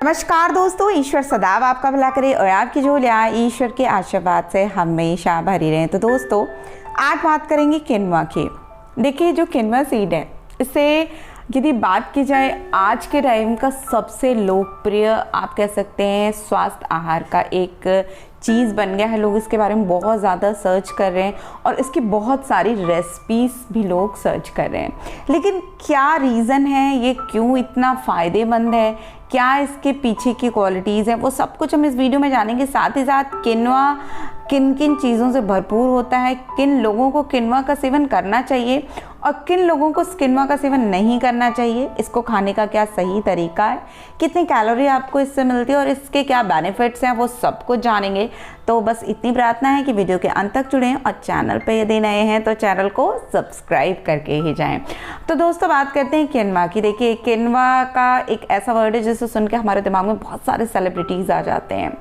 नमस्कार दोस्तों, ईश्वर सदैव आपका भला करे और आपकी झोलियाँ ईश्वर के आशीर्वाद से हमेशा भरी रहें। तो दोस्तों, आज बात करेंगे किनवा की। देखिए, जो किनवा सीड है, इससे यदि बात की जाए आज के टाइम का सबसे लोकप्रिय आप कह सकते हैं स्वास्थ्य आहार का एक चीज़ बन गया है। लोग इसके बारे में बहुत ज़्यादा सर्च कर रहे हैं और इसकी बहुत सारी रेसिपीज़ भी लोग सर्च कर रहे हैं। लेकिन क्या रीज़न है, ये क्यों इतना फ़ायदेमंद है, क्या इसके पीछे की क्वालिटीज़ हैं, वो सब कुछ हम इस वीडियो में जानेंगे। साथ ही साथ किनवा किन किन चीज़ों से भरपूर होता है, किन लोगों को किनवा का सेवन करना चाहिए और किन लोगों को किनवा का सेवन नहीं करना चाहिए, इसको खाने का क्या सही तरीका है, कितनी कैलोरी आपको इससे मिलती है और इसके क्या बेनिफिट्स हैं, वो सब कुछ जानेंगे। तो बस इतनी प्रार्थना है कि वीडियो के अंत तक जुड़ें और चैनल पे यदि नए हैं तो चैनल को सब्सक्राइब करके ही जाएं। तो दोस्तों, बात करते हैं किनवा की। देखिए, किनवा का एक ऐसा वर्ड है जिसे सुन के हमारे दिमाग में बहुत सारे सेलिब्रिटीज़ आ जाते हैं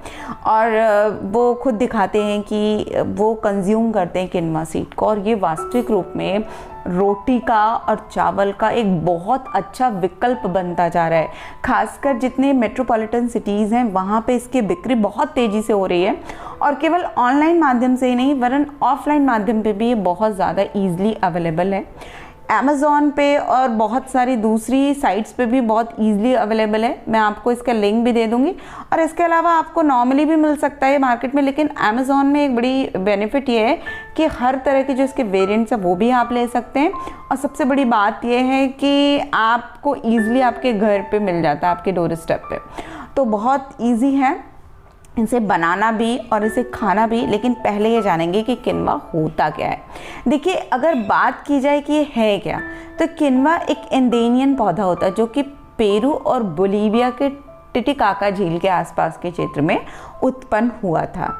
और वो खुद दिखाते हैं कि वो कंज्यूम करते हैं किनवा सीड को, और ये वास्तविक रूप में रोटी का और चावल का एक बहुत अच्छा विकल्प बनता जा रहा है। खासकर जितने मेट्रोपॉलिटन सिटीज़ हैं वहाँ पे इसकी बिक्री बहुत तेज़ी से हो रही है और केवल ऑनलाइन माध्यम से ही नहीं वरन ऑफलाइन माध्यम पे भी ये बहुत ज़्यादा ईजिली अवेलेबल है। अमेज़ॉन पे और बहुत सारी दूसरी साइट्स पे भी बहुत ईजिली अवेलेबल है। मैं आपको इसका लिंक भी दे दूंगी और इसके अलावा आपको नॉर्मली भी मिल सकता है मार्केट में। लेकिन अमेज़ॉन में एक बड़ी बेनिफिट ये है कि हर तरह के जो इसके वेरिएंट्स हैं वो भी आप ले सकते हैं और सबसे बड़ी बात यह है कि आपको ईजिली आपके घर पे मिल जाता है, आपके डोर स्टेप पे। तो बहुत ईजी है इसे बनाना भी और इसे खाना भी। लेकिन पहले ये जानेंगे कि किनवा होता क्या है। देखिए, अगर बात की जाए कि ये है क्या, तो किनवा एक एंडेनियन पौधा होता है जो कि पेरू और बोलीविया के टिटिकाका झील के आसपास के क्षेत्र में उत्पन्न हुआ था।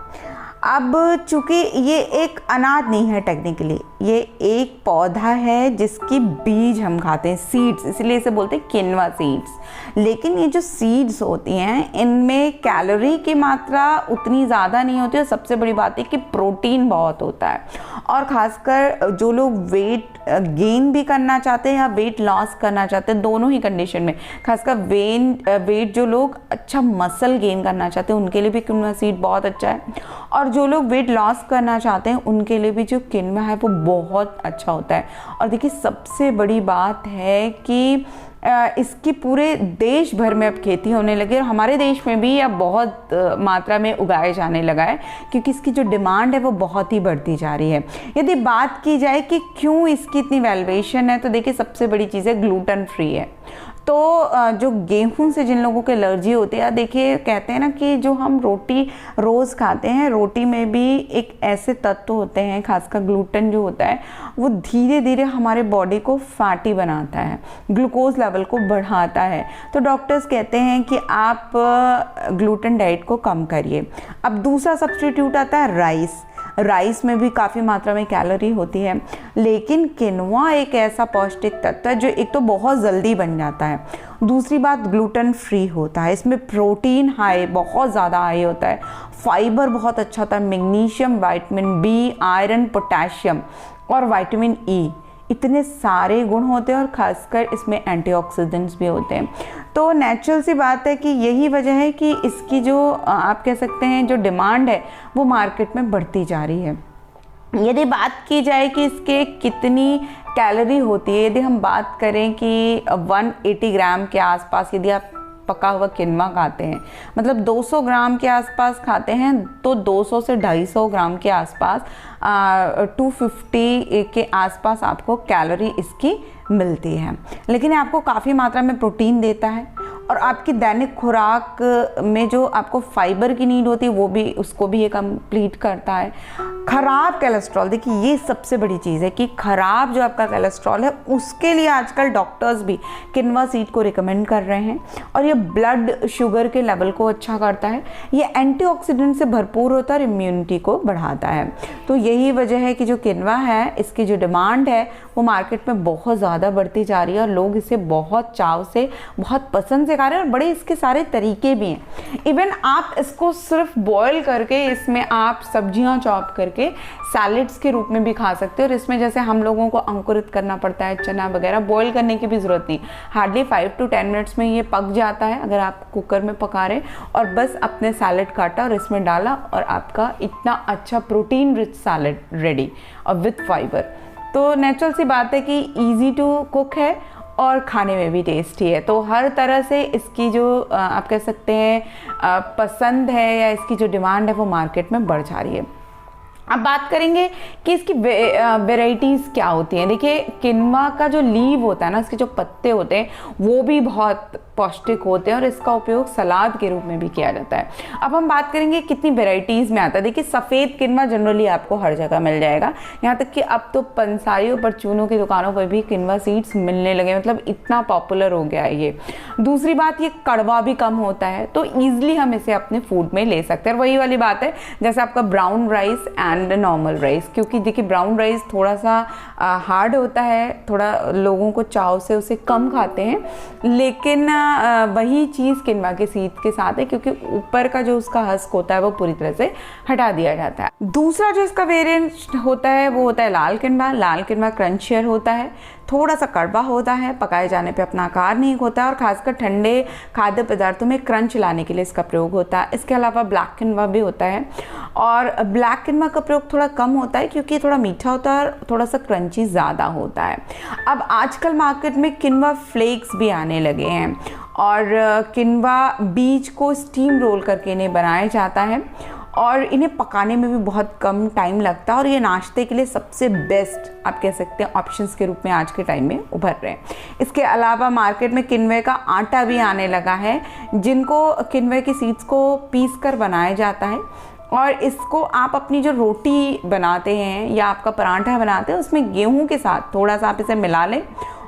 अब चूँकि ये एक अनाज नहीं है, टेक्निकली ये एक पौधा है जिसकी बीज हम खाते हैं, सीड्स, इसलिए इसे बोलते हैं किनवा सीड्स। लेकिन ये जो सीड्स होती हैं इनमें कैलोरी की मात्रा उतनी ज़्यादा नहीं होती और सबसे बड़ी बात है कि प्रोटीन बहुत होता है। और ख़ासकर जो लोग वेट गेन भी करना चाहते हैं या वेट लॉस करना चाहते हैं, दोनों ही कंडीशन में, खासकर वेट जो लोग अच्छा मसल गेन करना चाहते हैं उनके लिए भी किनवा सीड बहुत अच्छा है। और जो लोग वेट लॉस करना चाहते हैं उनके लिए भी जो किनवा है वो बहुत अच्छा होता है। और देखिए, सबसे बड़ी बात है कि इसकी पूरे देश भर में अब खेती होने लगी और हमारे देश में भी अब बहुत मात्रा में उगाए जाने लगा है क्योंकि इसकी जो डिमांड है वो बहुत ही बढ़ती जा रही है। यदि बात की जाए कि क्यों इसकी इतनी वैल्यूएशन है, तो देखिए सबसे बड़ी चीज़ है ग्लूटेन फ्री है। तो जो गेहूं से जिन लोगों को एलर्जी होती है, देखिए कहते हैं ना कि जो हम रोटी रोज़ खाते हैं, रोटी में भी एक ऐसे तत्व होते हैं, खासकर ग्लूटेन जो होता है वो धीरे धीरे हमारे बॉडी को फैटी बनाता है, ग्लूकोज लेवल को बढ़ाता है। तो डॉक्टर्स कहते हैं कि आप ग्लूटेन डाइट को कम करिए। अब दूसरा सब्स्टिट्यूट आता है राइस में भी काफ़ी मात्रा में कैलोरी होती है। लेकिन किनवा एक ऐसा पौष्टिक तत्व है जो एक तो बहुत जल्दी बन जाता है, दूसरी बात ग्लूटेन फ्री होता है, इसमें प्रोटीन बहुत ज़्यादा हाई होता है, फाइबर बहुत अच्छा होता है, magnesium, vitamin B, iron, potassium और विटामिन ई, इतने सारे गुण होते हैं और खासकर इसमें एंटीऑक्सीडेंट्स भी होते हैं। तो नेचुरल सी बात है कि यही वजह है कि इसकी जो आप कह सकते हैं जो डिमांड है वो मार्केट में बढ़ती जा रही है। यदि बात की जाए कि इसके कितनी कैलोरी होती है, यदि हम बात करें कि 180 ग्राम के आसपास यदि आप पका हुआ किनवा खाते हैं, मतलब 200 ग्राम के आसपास खाते हैं, तो 200 से 250 ग्राम के आसपास 250 के आसपास आपको कैलोरी इसकी मिलती है। लेकिन आपको काफ़ी मात्रा में प्रोटीन देता है और आपकी दैनिक खुराक में जो आपको फाइबर की नीड होती है वो भी, उसको भी ये कंप्लीट करता है। खराब कोलेस्ट्रॉल, देखिए ये सबसे बड़ी चीज़ है कि खराब जो आपका कोलेस्ट्रॉल है उसके लिए आजकल डॉक्टर्स भी किनवा सीड को रिकमेंड कर रहे हैं। और ये ब्लड शुगर के लेवल को अच्छा करता है, ये एंटीऑक्सीडेंट से भरपूर होता है और इम्यूनिटी को बढ़ाता है। तो यही वजह है कि जो किनवा है इसकी जो डिमांड है वो मार्केट में बहुत ज़्यादा बढ़ती जा रही है और लोग इसे बहुत चाव से, बहुत पसंद से सिखा रहे हैं और बड़े इसके सारे तरीके भी हैं। इवन आप इसको सिर्फ बॉयल करके इसमें आप सब्जियां चॉप करके सैलेड्स के रूप में भी खा सकते हो। और इसमें जैसे हम लोगों को अंकुरित करना पड़ता है चना वगैरह, बॉयल करने की भी ज़रूरत नहीं, हार्डली 5 to 10 मिनट्स में ये पक जाता है अगर आप कुकर में पका रहे, और बस अपने सैलेड काटा और इसमें डाला और आपका इतना अच्छा प्रोटीन रिच सैलेड रेडी और विथ फाइबर। तो नेचुरल सी बात है कि ईजी टू कुक है और खाने में भी टेस्टी है। तो हर तरह से इसकी जो आप कह सकते हैं पसंद है या इसकी जो डिमांड है वो मार्केट में बढ़ जा रही है। अब बात करेंगे कि इसकी वेराइटीज़ क्या होती हैं। देखिए किनवा का जो लीव होता है ना, इसके जो पत्ते होते हैं वो भी बहुत पौष्टिक होते हैं और इसका उपयोग सलाद के रूप में भी किया जाता है। अब हम बात करेंगे कितनी वेराइटीज़ में आता है। देखिए सफ़ेद किनवा जनरली आपको हर जगह मिल जाएगा, यहाँ तक कि अब तो पंसारियों परचूनों की दुकानों पर भी किनवा सीड्स मिलने लगे, मतलब इतना पॉपुलर हो गया है ये। दूसरी बात, ये कड़वा भी कम होता है तो ईजिली हम इसे अपने फूड में ले सकते हैं। और वही वाली बात है जैसे आपका brown rice and normal rice, क्योंकि देखिए ब्राउन राइस थोड़ा सा हार्ड होता है, थोड़ा लोगों को चाव से उसे कम खाते हैं, लेकिन वही चीज़ किनवा के सीड के साथ है क्योंकि ऊपर का जो उसका हस्क होता है वो पूरी तरह से हटा दिया जाता है। दूसरा जो इसका वेरिएंट होता है वो होता है लाल किनवा। लाल किनवा क्रंचियर होता है, थोड़ा सा कड़वा होता है, पकाए जाने पे अपना आकार नहीं होता है और खासकर ठंडे खाद्य पदार्थों में क्रंच लाने के लिए इसका प्रयोग होता है। इसके अलावा ब्लैक किनवा भी होता है और ब्लैक किनवा का प्रयोग थोड़ा कम होता है क्योंकि थोड़ा मीठा होता है और थोड़ा सा क्रंची ज़्यादा होता है। अब आजकल मार्केट में किनवा फ्लेक्स भी आने लगे हैं और किनवा बीज को स्टीम रोल करके इन्हें बनाया जाता है और इन्हें पकाने में भी बहुत कम टाइम लगता है और ये नाश्ते के लिए सबसे बेस्ट आप कह सकते हैं ऑप्शंस के रूप में आज के टाइम में उभर रहे हैं। इसके अलावा मार्केट में किनवे का आटा भी आने लगा है, जिनको किनवे की सीड्स को पीस कर बनाया जाता है और इसको आप अपनी जो रोटी बनाते हैं या आपका पराठा बनाते हैं उसमें गेहूं के साथ थोड़ा सा आप इसे मिला लें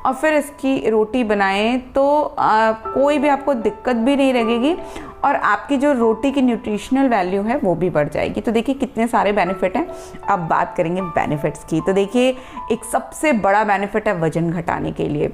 और फिर इसकी रोटी बनाएं तो कोई भी आपको दिक्कत भी नहीं लगेगी और आपकी जो रोटी की न्यूट्रिशनल वैल्यू है वो भी बढ़ जाएगी। तो देखिए कितने सारे बेनिफिट हैं। अब बात करेंगे बेनिफिट्स की। तो देखिए एक सबसे बड़ा बेनिफिट है वजन घटाने के लिए,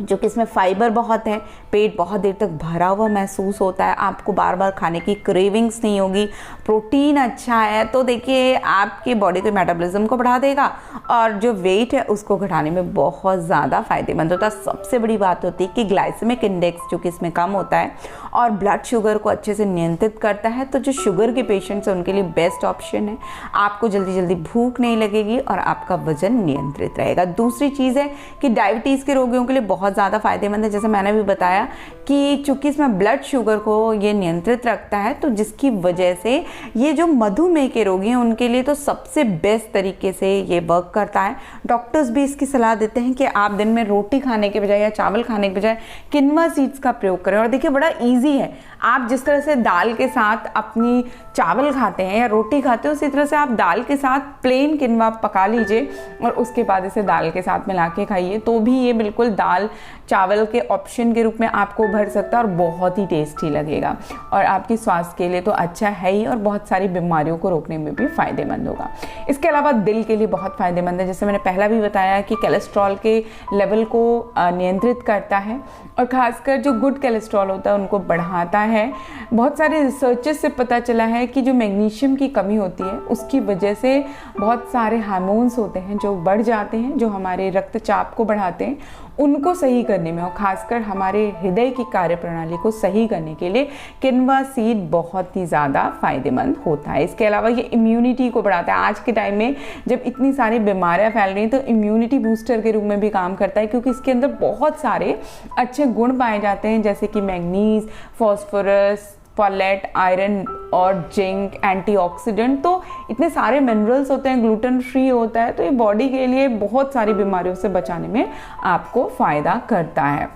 जो कि इसमें फाइबर बहुत है, पेट बहुत देर तक भरा हुआ महसूस होता है, आपको बार बार खाने की क्रेविंग्स नहीं होगी, प्रोटीन अच्छा है, तो देखिए आपकी बॉडी के मेटाबॉलिज्म को बढ़ा देगा और जो वेट है उसको घटाने में बहुत ज़्यादा फायदेमंद होता है। सबसे बड़ी बात होती है कि ग्लाइसेमिक इंडेक्स जो कि इसमें कम होता है और ब्लड शुगर को अच्छे से नियंत्रित करता है, तो जो शुगर के पेशेंट्स हैं उनके लिए बेस्ट ऑप्शन है। आपको जल्दी जल्दी भूख नहीं लगेगी और आपका वजन नियंत्रित रहेगा। दूसरी चीज़ है कि डायबिटीज़ के रोगियों के लिए बहुत ज़्यादा फायदेमंद है। जैसे मैंने भी बताया कि चूंकि इसमें ब्लड शुगर को ये नियंत्रित रखता है, तो जिसकी वजह से ये जो मधुमेह के रोगी हैं उनके लिए तो सबसे बेस्ट तरीके से ये वर्क करता है। डॉक्टर्स भी इसकी सलाह देते हैं कि आप दिन में रोटी खाने के बजाय या चावल खाने के बजाय किनवा सीड्स का प्रयोग करें। और देखिए बड़ा ईजी है, आप जिस तरह से दाल के साथ अपनी चावल खाते हैं या रोटी खाते हैं उसी तरह से आप दाल के साथ प्लेन किनवा पका लीजिए और उसके बाद इसे दाल के साथ मिला के खाइए, तो भी ये बिल्कुल दाल चावल के ऑप्शन के रूप में आपको भर सकता है और बहुत ही टेस्टी लगेगा और आपकी स्वास्थ्य के लिए तो अच्छा है ही और बहुत सारी बीमारियों को रोकने में भी फायदेमंद होगा। इसके अलावा दिल के लिए बहुत फायदेमंद है। जैसे मैंने पहला भी बताया कि कोलेस्ट्रॉल के लेवल को नियंत्रित करता है और खासकर जो गुड कोलेस्ट्रॉल होता है उनको बढ़ाता है। बहुत सारे रिसर्चेस से पता चला है कि जो मैग्नीशियम की कमी होती है उसकी वजह से बहुत सारे हार्मोन्स होते हैं जो बढ़ जाते हैं, जो हमारे रक्तचाप को बढ़ाते हैं, उनको सही करने में और खासकर हमारे हृदय की कार्यप्रणाली को सही करने के लिए किनवा सीड बहुत ही ज़्यादा फायदेमंद होता है। इसके अलावा ये इम्यूनिटी को बढ़ाता है। आज के टाइम में जब इतनी सारी बीमारियां फैल रही हैं तो इम्यूनिटी बूस्टर के रूप में भी काम करता है, क्योंकि इसके अंदर बहुत सारे अच्छे गुण पाए जाते हैं जैसे कि मैग्नीज, फॉस्फोरस, फॉलेट, आयरन और जिंक, एंटीऑक्सीडेंट, तो इतने सारे मिनरल्स होते हैं, ग्लूटेन फ्री होता है, तो ये बॉडी के लिए बहुत सारी बीमारियों से बचाने में आपको फ़ायदा करता है।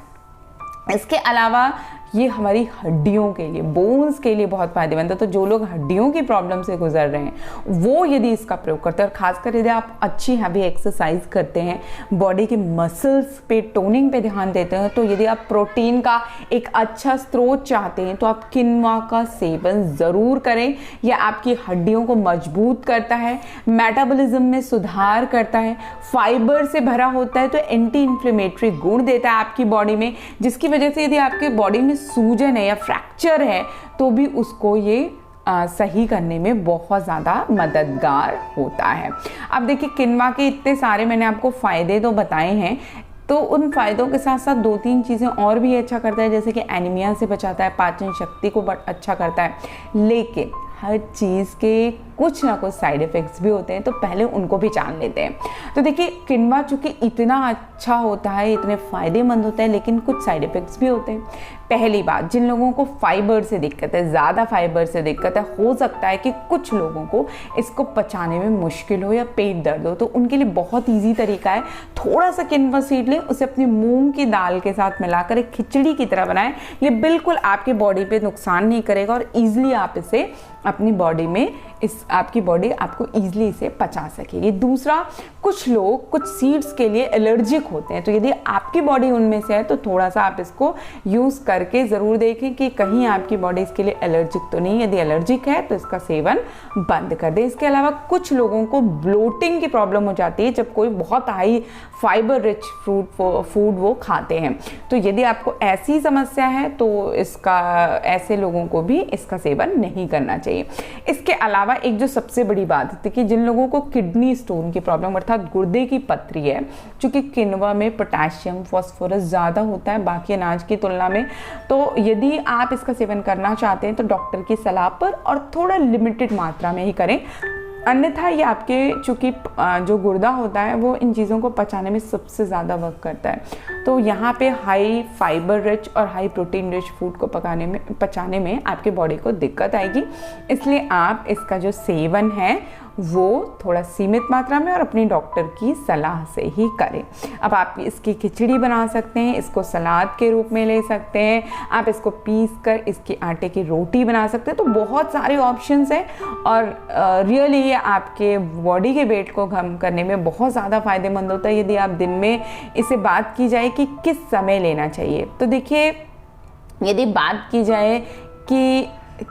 इसके अलावा ये हमारी हड्डियों के लिए, बोन्स के लिए बहुत फायदेमंद है। तो जो लोग हड्डियों की प्रॉब्लम से गुजर रहे हैं वो यदि इसका प्रयोग करते हैं, और खासकर यदि आप अच्छी हैवी एक्सरसाइज करते हैं, बॉडी के मसल्स पे टोनिंग पे ध्यान देते हैं, तो यदि आप प्रोटीन का एक अच्छा स्रोत चाहते हैं तो आप किनवा का सेवन ज़रूर करें। यह आपकी हड्डियों को मजबूत करता है, मेटाबॉलिज्म में सुधार करता है, फाइबर से भरा होता है, तो एंटी इन्फ्लेमेटरी गुण देता है आपकी बॉडी में, जिसकी वजह से यदि आपके बॉडी में सूजन है या फ्रैक्चर है तो भी उसको ये सही करने में बहुत ज़्यादा मददगार होता है। अब देखिए, किनवा के इतने सारे मैंने आपको फ़ायदे तो बताए हैं, तो उन फ़ायदों के साथ साथ 2-3 चीज़ें और भी अच्छा करता है, जैसे कि एनीमिया से बचाता है, पाचन शक्ति को अच्छा करता है। लेकिन हर चीज़ के कुछ ना कुछ साइड इफ़ेक्ट्स भी होते हैं, तो पहले उनको भी जान लेते हैं। तो देखिए, किनवा चूँकि इतना अच्छा होता है, इतने फ़ायदेमंद होता है, लेकिन कुछ साइड इफ़ेक्ट्स भी होते हैं। पहली बात, जिन लोगों को फाइबर से दिक्कत है, ज़्यादा फाइबर से दिक्कत है, हो सकता है कि कुछ लोगों को इसको पचाने में मुश्किल हो या पेट दर्द हो, तो उनके लिए बहुत ईजी तरीका है, थोड़ा सा किनवा सीड लें, उसे अपनी मूंग की दाल के साथ मिलाकर एक खिचड़ी की तरह बनाएं। ये बिल्कुल आपके बॉडी पे नुकसान नहीं करेगा और ईजिली आप इसे अपनी बॉडी में, आपकी बॉडी आपको ईजिली इसे पचा सकेगी। दूसरा, कुछ लोग कुछ सीड्स के लिए एलर्जिक होते हैं, तो यदि आपकी बॉडी उनमें से है तो थोड़ा सा आप इसको यूज़ करके ज़रूर देखें कि कहीं आपकी बॉडी इसके लिए एलर्जिक तो नहीं। यदि एलर्जिक है तो इसका सेवन बंद कर दें। इसके अलावा कुछ लोगों को ब्लोटिंग की प्रॉब्लम हो जाती है जब कोई बहुत हाई फाइबर रिच फूड वो खाते हैं, तो यदि आपको ऐसी समस्या है तो ऐसे लोगों को भी इसका सेवन नहीं करना चाहिए। इसके अलावा एक जो सबसे बड़ी बात है कि जिन लोगों को किडनी स्टोन की प्रॉब्लम अर्थात गुर्दे की पथरी है, चूँकि किनवा में पोटेशियम फॉस्फोरस ज़्यादा होता है बाकी अनाज की तुलना में, तो यदि आप इसका सेवन करना चाहते हैं तो डॉक्टर की सलाह पर और थोड़ा लिमिटेड मात्रा में ही करें। अन्यथा ये आपके, चूँकि जो गुर्दा होता है वो इन चीज़ों को पचाने में सबसे ज़्यादा वर्क करता है, तो यहाँ पे हाई फाइबर रिच और हाई प्रोटीन रिच फूड को पचाने में आपके बॉडी को दिक्कत आएगी। इसलिए आप इसका जो सेवन है वो थोड़ा सीमित मात्रा में और अपनी डॉक्टर की सलाह से ही करें। अब आप इसकी खिचड़ी बना सकते हैं, इसको सलाद के रूप में ले सकते हैं, आप इसको पीस कर इसके आटे की रोटी बना सकते हैं। तो बहुत सारे ऑप्शंस हैं और रियली ये आपके बॉडी के वेट को कम करने में बहुत ज़्यादा फ़ायदेमंद होता है। यदि आप दिन में इसे बात की जाए कि किस समय लेना चाहिए, तो देखिए, यदि बात की जाए कि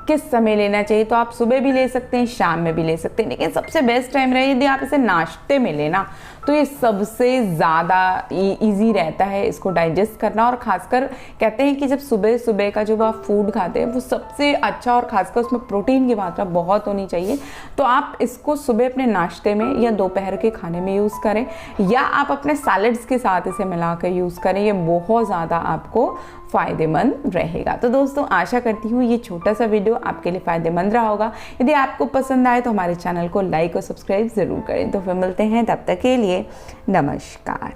किस समय लेना चाहिए तो आप सुबह भी ले सकते हैं, शाम में भी ले सकते हैं, लेकिन सबसे बेस्ट टाइम रहे यदि आप इसे नाश्ते में लेना तो ये सबसे ज़्यादा इजी रहता है इसको डाइजेस्ट करना। और ख़ासकर कहते हैं कि जब सुबह सुबह का जो आप फूड खाते हैं वो सबसे अच्छा, और ख़ासकर उसमें प्रोटीन की मात्रा बहुत होनी चाहिए, तो आप इसको सुबह अपने नाश्ते में या दोपहर के खाने में यूज़ करें, या आप अपने सैलड्स के साथ इसे मिलाकर यूज़ करें। ये बहुत ज़्यादा आपको फ़ायदेमंद रहेगा। तो दोस्तों, आशा करती हूँ ये छोटा सा वीडियो आपके लिए फ़ायदेमंद रहा होगा। यदि आपको पसंद आए तो हमारे चैनल को लाइक और सब्सक्राइब ज़रूर करें। तो फिर मिलते हैं, तब तक के लिए नमस्कार।